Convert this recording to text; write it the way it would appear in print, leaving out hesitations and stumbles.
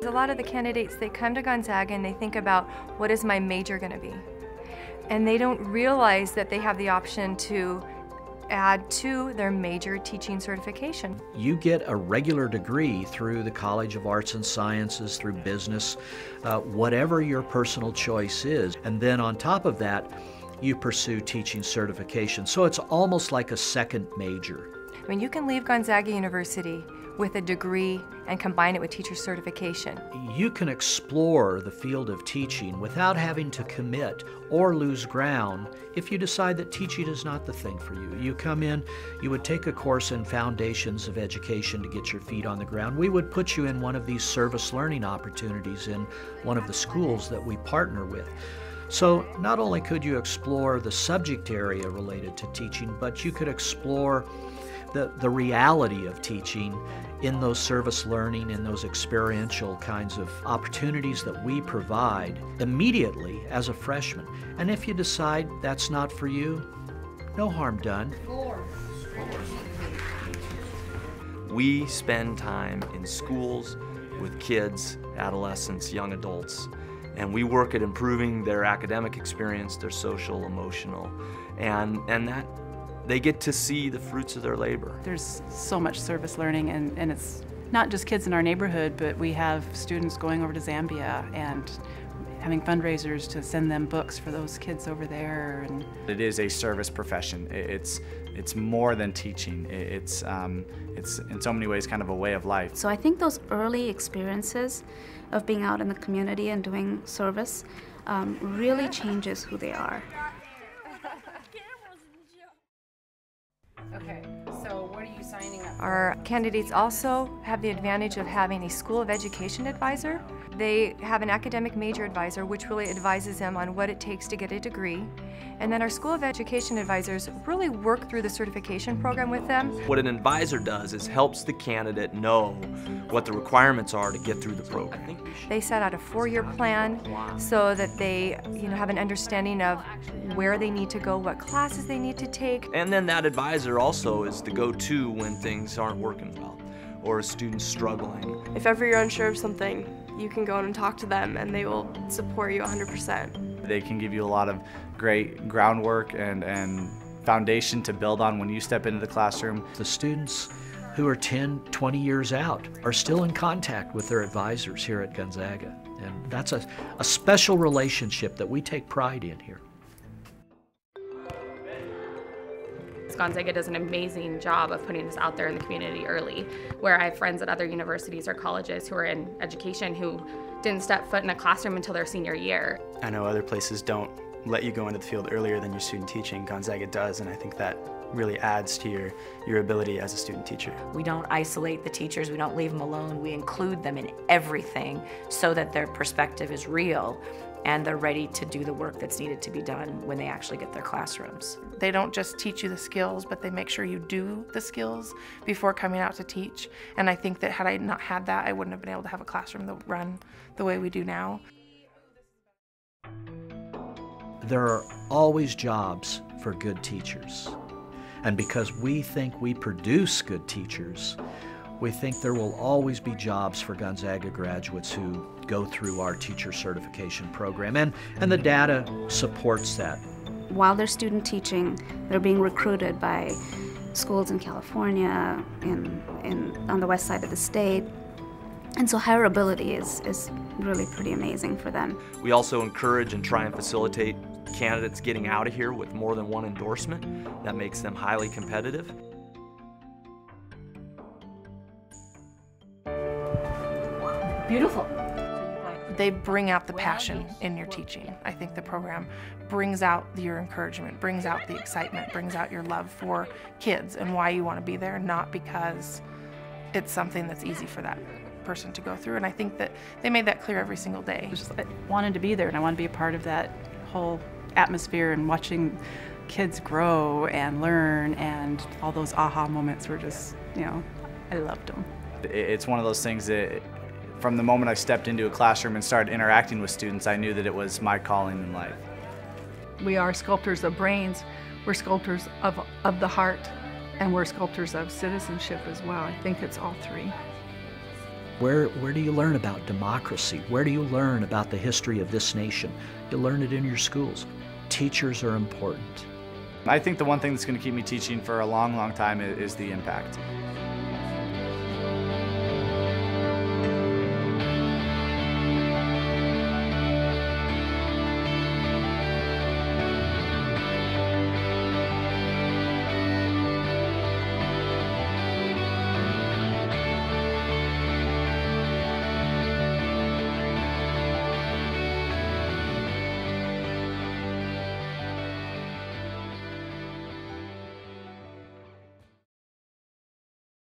A lot of the candidates, they come to Gonzaga and they think about, what is my major going to be? And they don't realize that they have the option to add to their major teaching certification. You get a regular degree through the College of Arts and Sciences, through business, whatever your personal choice is. And then on top of that, you pursue teaching certification. So it's almost like a second major. I mean, you can leave Gonzaga University with a degree and combine it with teacher certification. You can explore the field of teaching without having to commit or lose ground if you decide that teaching is not the thing for you. You come in, you would take a course in Foundations of Education to get your feet on the ground. We would put you in one of these service learning opportunities in one of the schools that we partner with. So not only could you explore the subject area related to teaching, but you could explore the reality of teaching in those service learning, in those experiential kinds of opportunities that we provide immediately as a freshman. And if you decide that's not for you, no harm done. We spend time in schools with kids, adolescents, young adults, and we work at improving their academic experience, their social, emotional, and that they get to see the fruits of their labor. There's so much service learning, and it's not just kids in our neighborhood, but we have students going over to Zambia and having fundraisers to send them books for those kids over there. And it is a service profession. It's more than teaching. It's in so many ways kind of a way of life. So I think those early experiences of being out in the community and doing service really changes who they are. Okay, so what are you signing up for? Our candidates also have the advantage of having a School of Education advisor. They have an academic major advisor, which really advises them on what it takes to get a degree. And then our School of Education advisors really work through the certification program with them. What an advisor does is helps the candidate know what the requirements are to get through the program. They set out a 4-year plan so that they have an understanding of where they need to go, what classes they need to take. And then that advisor also is the go-to when things aren't working well or a student's struggling. If ever you're unsure of something, you can go in and talk to them and they will support you 100%. They can give you a lot of great groundwork and foundation to build on when you step into the classroom. The students who are 10, 20 years out are still in contact with their advisors here at Gonzaga. And that's a special relationship that we take pride in here. Gonzaga does an amazing job of putting this out there in the community early, where I have friends at other universities or colleges who are in education who didn't step foot in a classroom until their senior year. I know other places don't let you go into the field earlier than your student teaching. Gonzaga does, and I think that really adds to your ability as a student teacher. We don't isolate the teachers, we don't leave them alone, we include them in everything so that their perspective is real and they're ready to do the work that's needed to be done when they actually get their classrooms. They don't just teach you the skills, but they make sure you do the skills before coming out to teach. And I think that had I not had that, I wouldn't have been able to have a classroom that run the way we do now. There are always jobs for good teachers. And because we think we produce good teachers, we think there will always be jobs for Gonzaga graduates who go through our teacher certification program, and the data supports that. While they're student teaching, they're being recruited by schools in California, on the west side of the state, and so hireability is really pretty amazing for them. We also encourage and try and facilitate candidates getting out of here with more than one endorsement. That makes them highly competitive. Beautiful. They bring out the passion in your teaching. I think the program brings out your encouragement, brings out the excitement, brings out your love for kids and why you want to be there, not because it's something that's easy for that person to go through. And I think that they made that clear every single day. I wanted to be there, and I wanted to be a part of that whole atmosphere, and watching kids grow and learn, and all those aha moments were just, I loved them. It's one of those things that from the moment I stepped into a classroom and started interacting with students, I knew that it was my calling in life. We are sculptors of brains, we're sculptors of the heart, and we're sculptors of citizenship as well. I think it's all three. Where do you learn about democracy? Where do you learn about the history of this nation? You learn it in your schools. Teachers are important. I think the one thing that's going to keep me teaching for a long, long time is the impact.